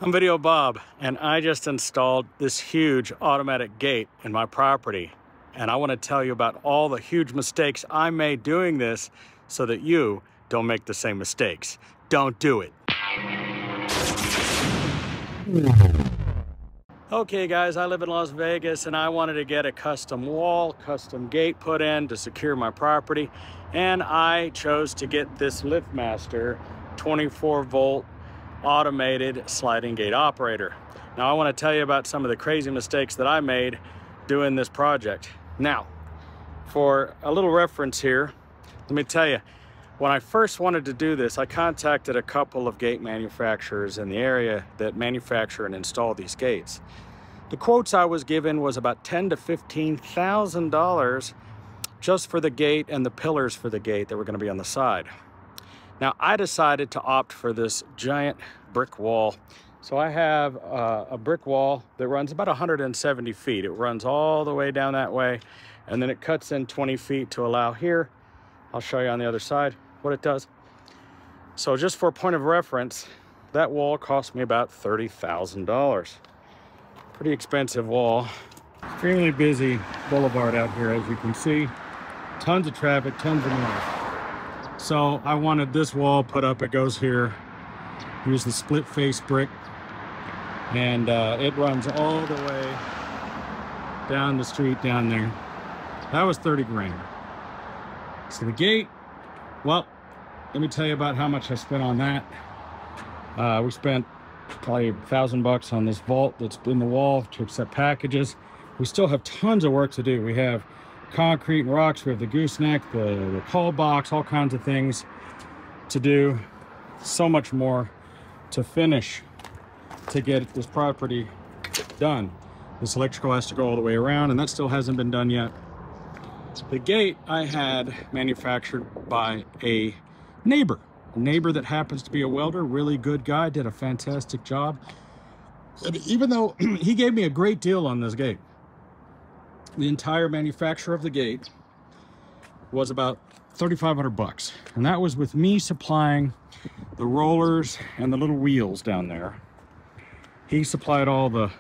I'm Videobob, and I just installed this huge automatic gate in my property. And I want to tell you about all the huge mistakes I made doing this so that you don't make the same mistakes. Don't do it. Okay guys, I live in Las Vegas and I wanted to get a custom wall, custom gate put in to secure my property. And I chose to get this Liftmaster 24-volt automated sliding gate operator. Now I want to tell you about some of the crazy mistakes that I made doing this project. Now, for a little reference here, let me tell you, when I first wanted to do this, I contacted a couple of gate manufacturers in the area that manufacture and install these gates. The quotes I was given was about $10,000 to $15,000 just for the gate and the pillars for the gate that were going to be on the side. Now, I decided to opt for this giant brick wall. So I have a brick wall that runs about 170 feet. It runs all the way down that way, and then it cuts in 20 feet to allow here. I'll show you on the other side what it does. So just for a point of reference, that wall cost me about $30,000. Pretty expensive wall. Extremely busy boulevard out here, as you can see. Tons of traffic, tons of noise. So I wanted this wall put up. It goes here. Here's the split face brick, and it runs all the way down the street down there. That was 30 grand. So the gate, well, let me tell you about how much I spent on that. We spent probably $1,000 on this vault that's in the wall to accept packages. We still have tons of work to do. We have concrete and rocks, we have the gooseneck, the call box, all kinds of things to do. So much more to finish to get this property done. This electrical has to go all the way around, and that still hasn't been done yet. The gate I had manufactured by a neighbor that happens to be a welder, really good guy, did a fantastic job. And even though he gave me a great deal on this gate, the entire manufacture of the gate was about $3,500, and that was with me supplying the rollers and the little wheels down there. He supplied all the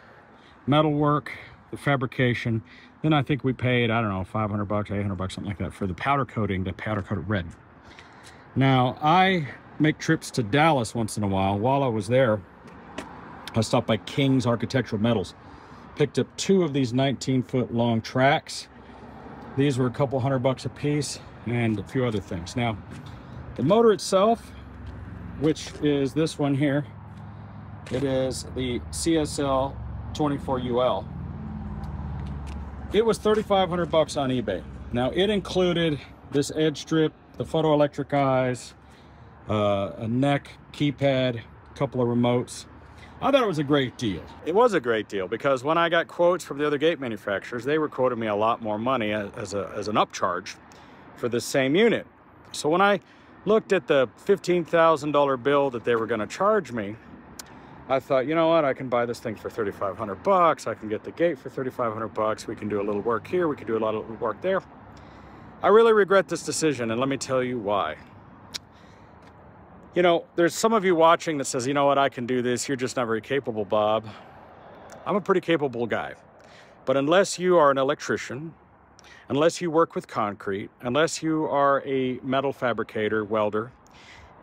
metal work, the fabrication. Then I think we paid, I don't know, $500, $800, something like that, for the powder coating to powder coat it red. Now, I make trips to Dallas once in a while. While I was there, I stopped by King's Architectural Metals. Picked up 2 of these 19-foot long tracks. These were a couple $100 a piece, and a few other things. Now, the motor itself, which is this one here, it is the CSL 24UL. It was $3,500 on eBay. Now, it included this edge strip, the photoelectric eyes, a neck, keypad, a couple of remotes. I thought it was a great deal. It was a great deal because when I got quotes from the other gate manufacturers, they were quoting me a lot more money as an upcharge for the same unit. So when I looked at the $15,000 bill that they were going to charge me, I thought, you know what, I can buy this thing for $3,500. I can get the gate for $3,500. We can do a little work here. We can do a lot of work there. I really regret this decision, and let me tell you why. You know, there's some of you watching that says, you know what, I can do this. You're just not very capable, Bob. I'm a pretty capable guy. But unless you are an electrician, unless you work with concrete, unless you are a metal fabricator, welder,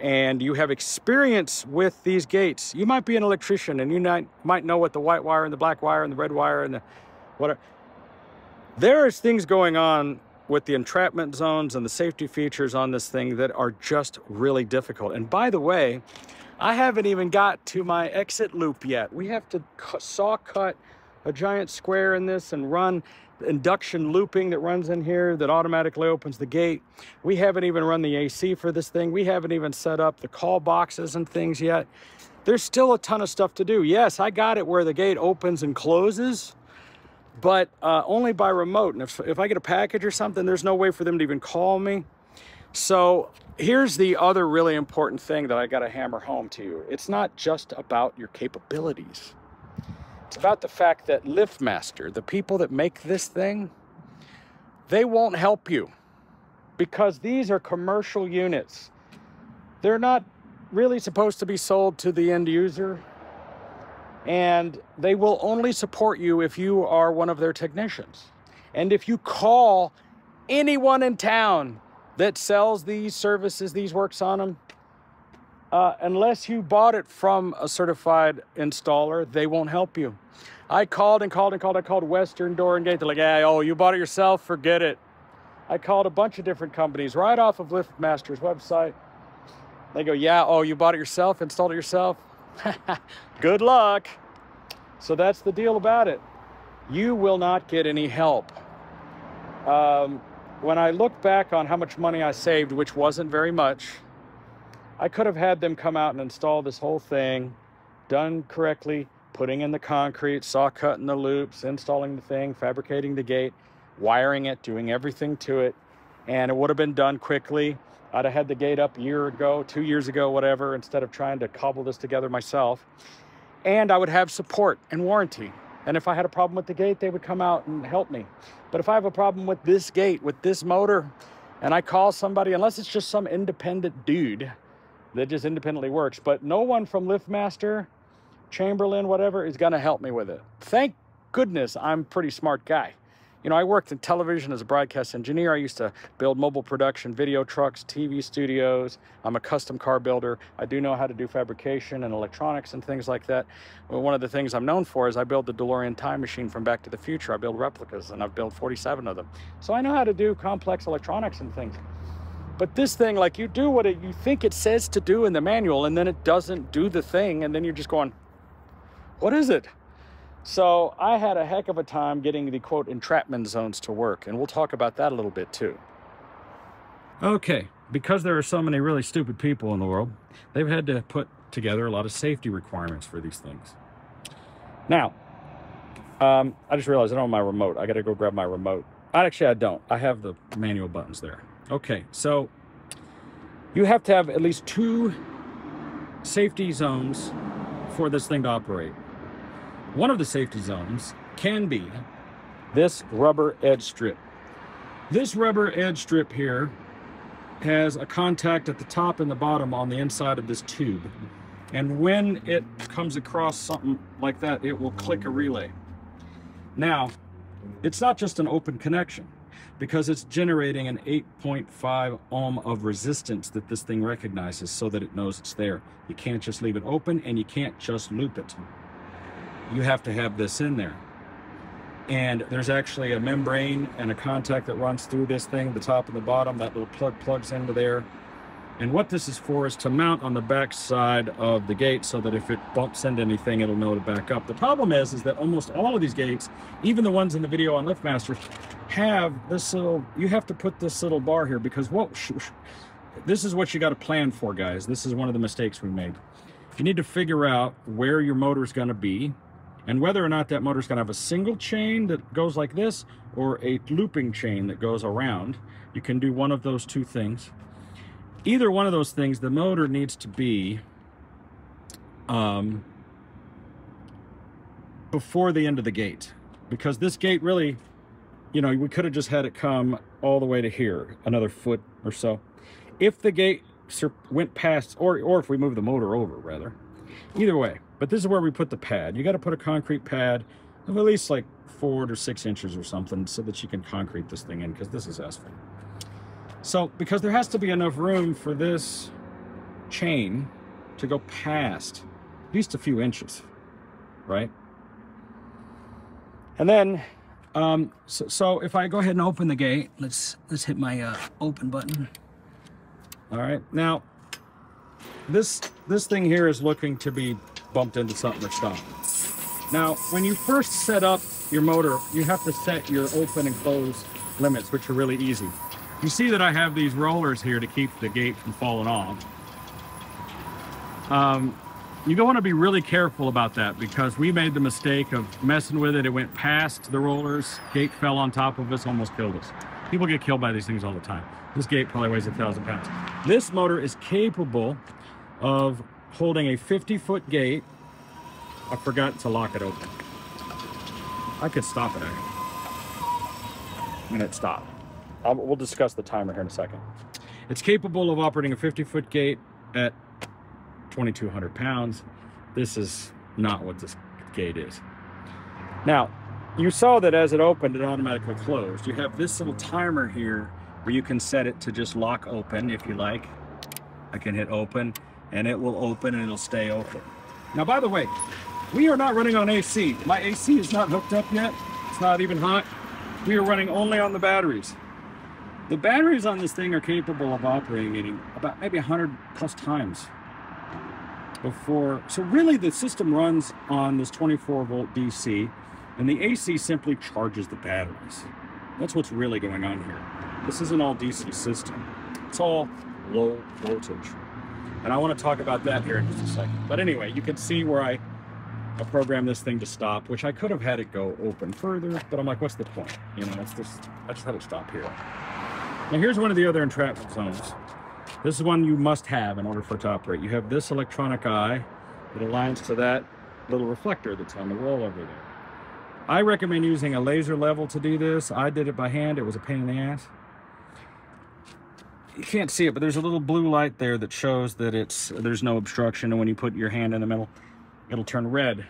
and you have experience with these gates, you might be an electrician and you might know what the white wire and the black wire and the red wire and the whatever. There's things going on with the entrapment zones and the safety features on this thing that are just really difficult. And by the way, I haven't even got to my exit loop yet. We have to saw cut a giant square in this and run induction looping that runs in here that automatically opens the gate. We haven't even run the AC for this thing. We haven't even set up the call boxes and things yet. There's still a ton of stuff to do. Yes, I got it where the gate opens and closes, but only by remote. And if I get a package or something, there's no way for them to even call me. So here's the other really important thing that I got to hammer home to you. It's not just about your capabilities. It's about the fact that Liftmaster, the people that make this thing, they won't help you because these are commercial units. They're not really supposed to be sold to the end user. And they will only support you if you are one of their technicians. And if you call anyone in town that sells these services, these works on them, unless you bought it from a certified installer, they won't help you. I called and called and called. I called Western Door and Gate. They're like, "Yeah, oh, you bought it yourself? Forget it." I called a bunch of different companies right off of Liftmaster's website. They go, "Yeah, oh, you bought it yourself, installed it yourself? Good luck." So that's the deal about it. You will not get any help. When I look back on how much money I saved, which wasn't very much, I could have had them come out and install this whole thing, done correctly, putting in the concrete, saw cutting the loops, installing the thing, fabricating the gate, wiring it, doing everything to it, and it would have been done quickly. I'd have had the gate up a year ago, 2 years ago, whatever, instead of trying to cobble this together myself. And I would have support and warranty. And if I had a problem with the gate, they would come out and help me. But if I have a problem with this gate, with this motor, and I call somebody, unless it's just some independent dude that just independently works, but no one from Liftmaster, Chamberlain, whatever, is gonna help me with it. Thank goodness I'm a pretty smart guy. You know, I worked in television as a broadcast engineer. I used to build mobile production, video trucks, TV studios. I'm a custom car builder. I do know how to do fabrication and electronics and things like that. Well, one of the things I'm known for is I build the DeLorean time machine from Back to the Future. I build replicas, and I've built 47 of them. So I know how to do complex electronics and things. But this thing, like, you do what you think it says to do in the manual, and then it doesn't do the thing, and then you're just going, what is it? So I had a heck of a time getting the, quote, entrapment zones to work, and we'll talk about that a little bit too. Okay, because there are so many really stupid people in the world, they've had to put together a lot of safety requirements for these things. Now, I just realized I don't have my remote. I gotta go grab my remote. Actually, I don't. I have the manual buttons there. Okay, so you have to have at least 2 safety zones for this thing to operate. One of the safety zones can be this rubber edge strip. This rubber edge strip here has a contact at the top and the bottom on the inside of this tube. And when it comes across something like that, it will click a relay. Now, it's not just an open connection, because it's generating an 8.5 ohm of resistance that this thing recognizes so that it knows it's there. You can't just leave it open, and you can't just loop it. You have to have this in there. And there's actually a membrane and a contact that runs through this thing, the top and the bottom. That little plug plugs into there. And what this is for is to mount on the back side of the gate so that if it bumps into anything, it'll know to back up. The problem is that almost all of these gates, even the ones in the video on Liftmaster, have this little, you have to put this little bar here, because this is what you got to plan for, guys. This is one of the mistakes we made. You need to figure out where your motor is going to be, and whether or not that motor is going to have a single chain that goes like this or a looping chain that goes around. You can do one of those 2 things. Either one of those things, the motor needs to be before the end of the gate, because this gate really, you know, we could have just had it come all the way to here, another foot or so. If the gate went past, or if we move the motor over, rather. Either way. But this is where we put the pad. You got to put a concrete pad of at least like 4 to 6 inches or something so that you can concrete this thing in, because this is asphalt. So, because there has to be enough room for this chain to go past at least a few inches, right? And then, so if I go ahead and open the gate, let's hit my open button. All right, now this thing here is looking to be bumped into something or stopped. Now, when you first set up your motor, you have to set your open and close limits, which are really easy. You see that I have these rollers here to keep the gate from falling off. You don't want to be really careful about that, because we made the mistake of messing with it. It went past the rollers, gate fell on top of us, almost killed us. People get killed by these things all the time. This gate probably weighs 1,000 pounds. This motor is capable of holding a 50-foot gate. I forgot to lock it open. I could stop it actually. And it stopped. We'll discuss the timer here in a second. It's capable of operating a 50-foot gate at 2,200 pounds. This is not what this gate is. Now, you saw that as it opened, it automatically closed. You have this little timer here where you can set it to just lock open if you like. I can hit open and it will open and it'll stay open. Now, by the way, we are not running on AC. My AC is not hooked up yet. It's not even hot. We are running only on the batteries. The batteries on this thing are capable of operating about maybe 100 plus times before. So really the system runs on this 24 volt DC, and the AC simply charges the batteries. That's what's really going on here. This is an all DC system. It's all low voltage. And I want to talk about that here in just a second. But anyway, you can see where I programmed this thing to stop, which I could have had it go open further, but I'm like, what's the point? You know, it's just, I just had it stop here. Now here's one of the other entrapment zones. This is one you must have in order for it to operate. You have this electronic eye that aligns to that little reflector that's on the wall over there. I recommend using a laser level to do this. I did it by hand. It was a pain in the ass. You can't see it, but there's a little blue light there that shows that there's no obstruction, and when you put your hand in the middle, it'll turn red.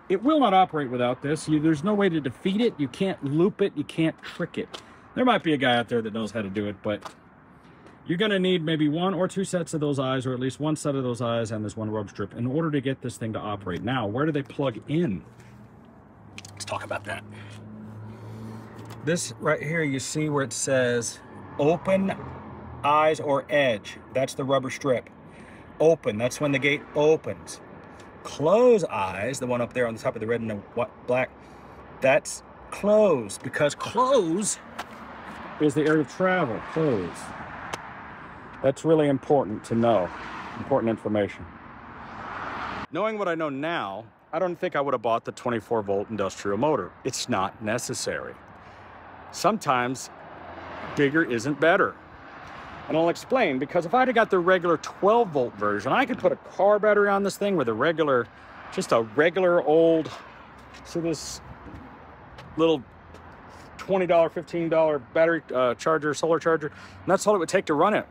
It will not operate without this. There's no way to defeat it. You can't loop it. You can't trick it. There might be a guy out there that knows how to do it, but you're going to need maybe 1 or 2 sets of those eyes, or at least 1 set of those eyes and this 1 rub strip in order to get this thing to operate. Now, where do they plug in? Let's talk about that. This right here, you see where it says open eyes or edge. That's the rubber strip. Open, that's when the gate opens. Close eyes, the one up there on the top of the red and the black, that's close, because close is the area of travel. Close. That's really important to know. Important information. Knowing what I know now, I don't think I would have bought the 24 volt industrial motor. It's not necessary. Sometimes bigger isn't better. And I'll explain, because if I'd have got the regular 12 volt version, I could put a car battery on this thing with a regular, just a regular old, so this little $20, $15 battery charger, solar charger, and that's all it would take to run it.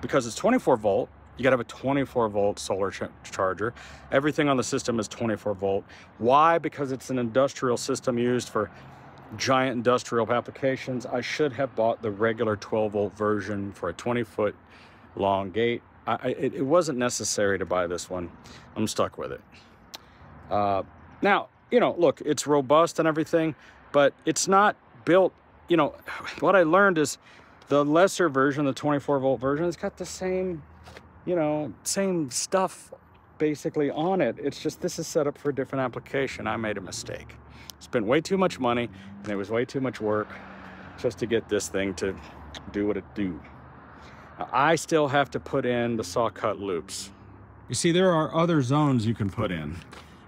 Because it's 24 volt, you gotta have a 24 volt solar charger. Everything on the system is 24 volt. Why? Because it's an industrial system used for giant industrial applications. I should have bought the regular 12 volt version for a 20-foot long gate. It wasn't necessary to buy this one. I'm stuck with it. Now, you know, look, it's robust and everything, but it's not built, you know, what I learned is the lesser version, the 24 volt version, it's got the same, you know, same stuff basically on it. It's just, this is set up for a different application. I made a mistake. Spent way too much money, and it was way too much work just to get this thing to do what it do. Now, I still have to put in the saw cut loops. You see, there are other zones you can put in.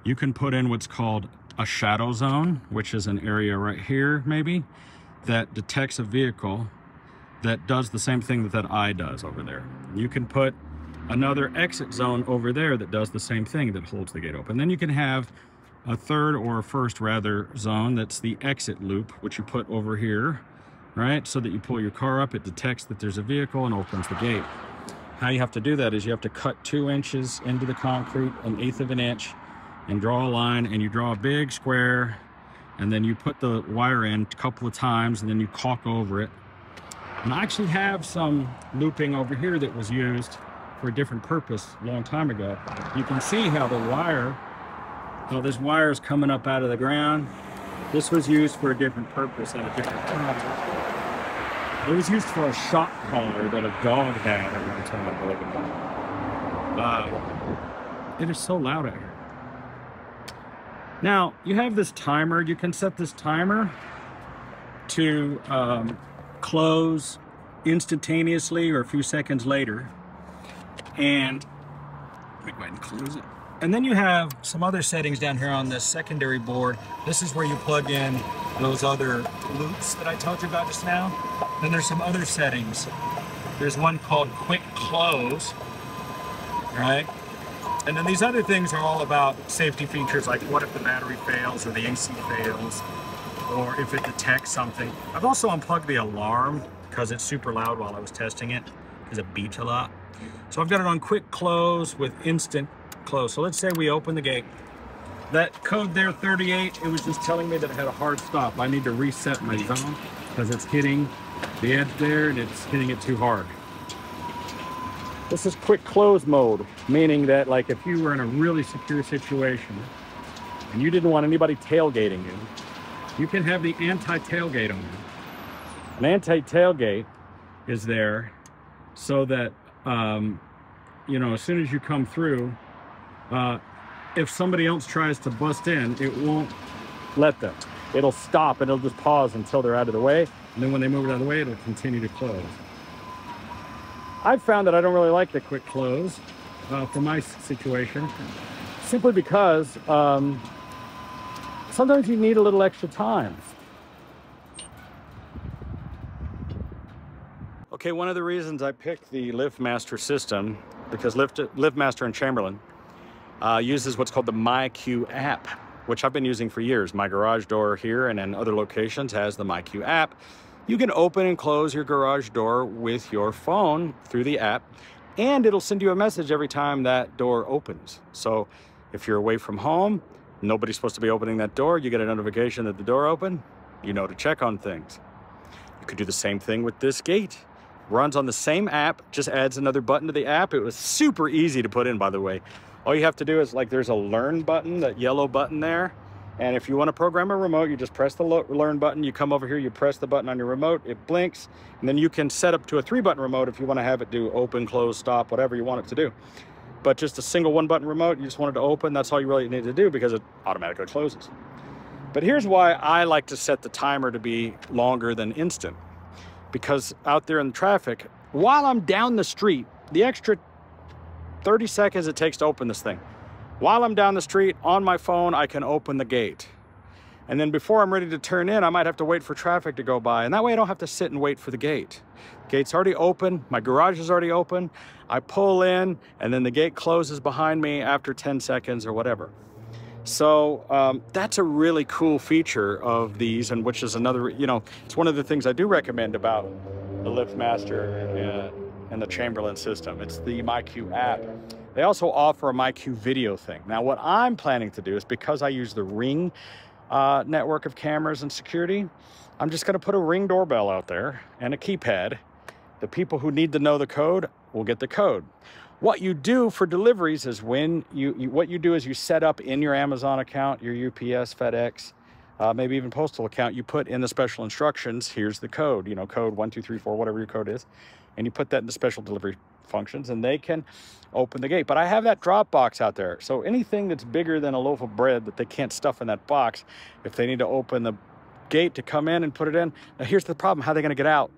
You can put in what's called a shadow zone, which is an area right here, maybe, that detects a vehicle that does the same thing that that eye does over there. You can put another exit zone over there that does the same thing, that holds the gate open. Then you can have a third, or a first rather, zone that's the exit loop, which you put over here, right? So that you pull your car up, it detects that there's a vehicle and opens the gate. How you have to do that is you have to cut 2 inches into the concrete, 1/8 of an inch, and draw a line, and you draw a big square, and then you put the wire in a couple of times, and then you caulk over it. And I actually have some looping over here that was used for a different purpose a long time ago. You can see how the wire, how this wire is coming up out of the ground. This was used for a different purpose at a different time. It was used for a shock collar that a dog had at one time. It is so loud out here. Now, you have this timer. You can set this timer to close instantaneously or a few seconds later. And let me go ahead and close it. And then you have some other settings down here on this secondary board. This is where you plug in those other loops that I told you about just now. Then there's some other settings. There's one called quick close, right? And then these other things are all about safety features, like what if the battery fails or the AC fails, or if it detects something. I've also unplugged the alarm because it's super loud while I was testing it, because it beeps a lot. So I've got it on quick close with instant close. So let's say we open the gate. That code there, 38, it was just telling me that it had a hard stop. I need to reset my zone because it's hitting the edge there and it's hitting it too hard. This is quick close mode, meaning that like if you were in a really secure situation and you didn't want anybody tailgating you, you can have the anti-tailgate on. An anti-tailgate is there so that, you know, as soon as you come through, if somebody else tries to bust in, it won't let them. It'll stop and it'll just pause until they're out of the way. And then when they move it out of the way, it'll continue to close. I've found that I don't really like the quick close for my situation, simply because sometimes you need a little extra time. Okay, one of the reasons I picked the Liftmaster system, because Liftmaster and Chamberlain uses what's called the MyQ app, which I've been using for years. My garage door here and in other locations has the MyQ app. You can open and close your garage door with your phone through the app, and it'll send you a message every time that door opens. So if you're away from home, nobody's supposed to be opening that door, you get a notification that the door opened, you know to check on things. You could do the same thing with this gate. Runs on the same app, just adds another button to the app. It was super easy to put in, by the way. All you have to do is, like, there's a learn button, that yellow button there. And if you want to program a remote, you just press the learn button. You come over here, you press the button on your remote, it blinks, and then you can set up to a 3-button remote if you want to have it do open, close, stop, whatever you want it to do. But just a single 1-button remote, you just want it to open, that's all you really need to do because it automatically closes. But here's why I like to set the timer to be longer than instant. Because out there in the traffic, while I'm down the street, the extra 30 seconds it takes to open this thing, while I'm down the street on my phone, I can open the gate. And then before I'm ready to turn in, I might have to wait for traffic to go by. And that way I don't have to sit and wait for the gate. Gate's already open, my garage is already open. I pull in and then the gate closes behind me after 10 seconds or whatever. So that's a really cool feature of these, and which is another, you know, it's one of the things I do recommend about the Liftmaster and the Chamberlain system. It's the MyQ app. They also offer a MyQ video thing. Now, what I'm planning to do is, because I use the Ring network of cameras and security, I'm just gonna put a Ring doorbell out there and a keypad. The people who need to know the code will get the code. What you do for deliveries is what you do is you set up in your Amazon account, your UPS, FedEx, maybe even postal account, you put in the special instructions, here's the code, you know, code 1234, whatever your code is, and you put that in the special delivery functions and they can open the gate. But I have that drop box out there. So anything that's bigger than a loaf of bread that they can't stuff in that box, if they need to open the gate to come in and put it in, now here's the problem, how are they gonna get out?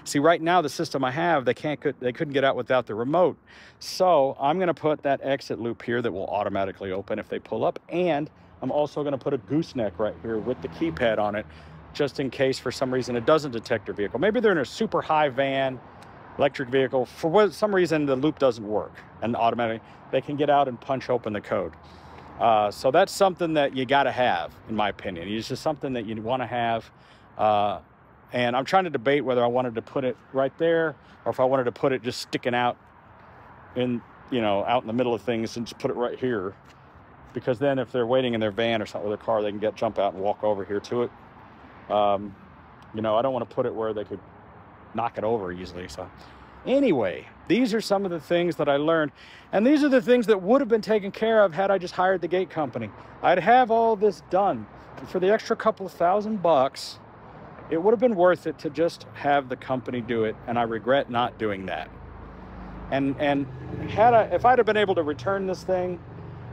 See, right now, the system I have, they couldn't get out without the remote. So I'm gonna put that exit loop here that will automatically open if they pull up. And I'm also gonna put a gooseneck right here with the keypad on it, just in case for some reason it doesn't detect your vehicle. Maybe they're in a super high van, electric vehicle, for some reason the loop doesn't work and automatically they can get out and punch open the code. So that's something that you gotta have, in my opinion. It's just something that you wanna have. And I'm trying to debate whether I wanted to put it right there or if I wanted to put it just sticking out in, you know, out in the middle of things and just put it right here. Because then if they're waiting in their van or something with their car, they can jump out and walk over here to it. You know, I don't want to put it where they could knock it over easily. So anyway, these are some of the things that I learned. And these are the things that would have been taken care of had I just hired the gate company. I'd have all this done. And for the extra couple of $1,000, it would have been worth it to just have the company do it, and I regret not doing that. And if I'd have been able to return this thing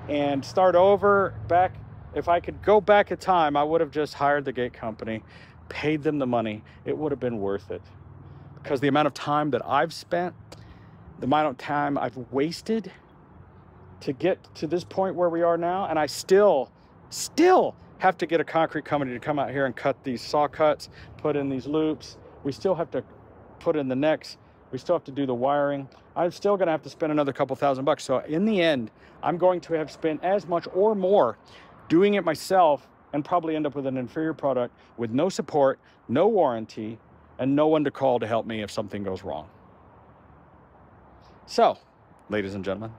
and start over back, if I could go back in time, I would have just hired the gate company, paid them the money. It would have been worth it. Because the amount of time that I've spent, the amount of time I've wasted to get to this point where we are now, and I still have to get a concrete company to come out here and cut these saw cuts, put in these loops. We still have to put in the necks. We still have to do the wiring. I'm still gonna have to spend another couple $1,000. So in the end, I'm going to have spent as much or more doing it myself and probably end up with an inferior product with no support, no warranty, and no one to call to help me if something goes wrong. So, ladies and gentlemen,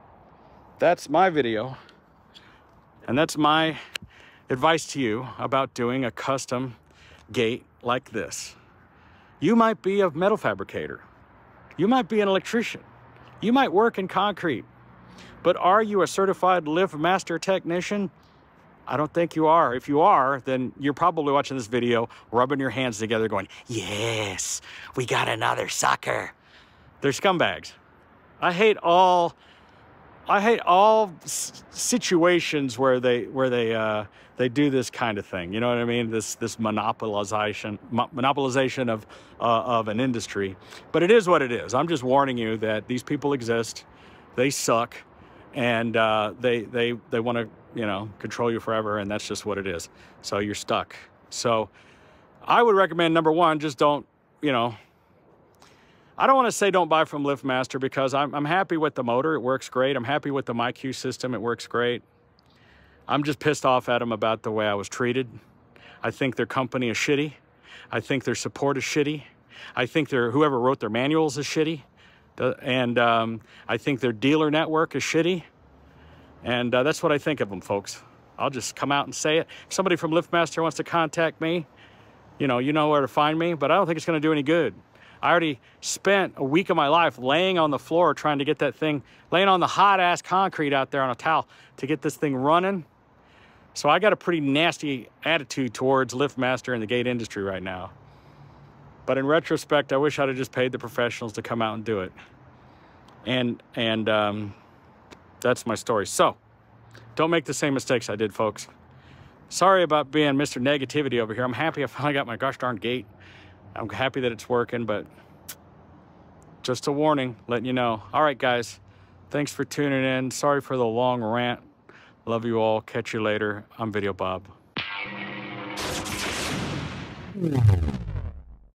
that's my video. And that's my advice to you about doing a custom gate like this. You might be a metal fabricator. You might be an electrician. You might work in concrete. But are you a certified Liftmaster technician? I don't think you are. If you are, then you're probably watching this video, rubbing your hands together going, yes, we got another sucker. They're scumbags. I hate all situations where they do this kind of thing. You know what I mean? This monopolization of an industry. But it is what it is. I'm just warning you that these people exist. They suck, and they want to, you know, control you forever, and that's just what it is. So you're stuck. So I would recommend, number one, just don't, you know, I don't want to say don't buy from Liftmaster, because I'm happy with the motor. It works great. I'm happy with the MyQ system. It works great. I'm just pissed off at them about the way I was treated. I think their company is shitty. I think their support is shitty. I think whoever wrote their manuals is shitty. And I think their dealer network is shitty. And that's what I think of them, folks. I'll just come out and say it. If somebody from Liftmaster wants to contact me, you know where to find me, but I don't think it's going to do any good. I already spent a week of my life laying on the floor trying to get that thing, laying on the hot-ass concrete out there on a towel to get this thing running. So I got a pretty nasty attitude towards Liftmaster and the gate industry right now. But in retrospect, I wish I'd have just paid the professionals to come out and do it. And that's my story. So don't make the same mistakes I did, folks. Sorry about being Mr. Negativity over here. I'm happy I finally got my gosh darn gate. I'm happy that it's working, but just a warning, letting you know. All right, guys, thanks for tuning in. Sorry for the long rant. Love you all. Catch you later. I'm Videobob.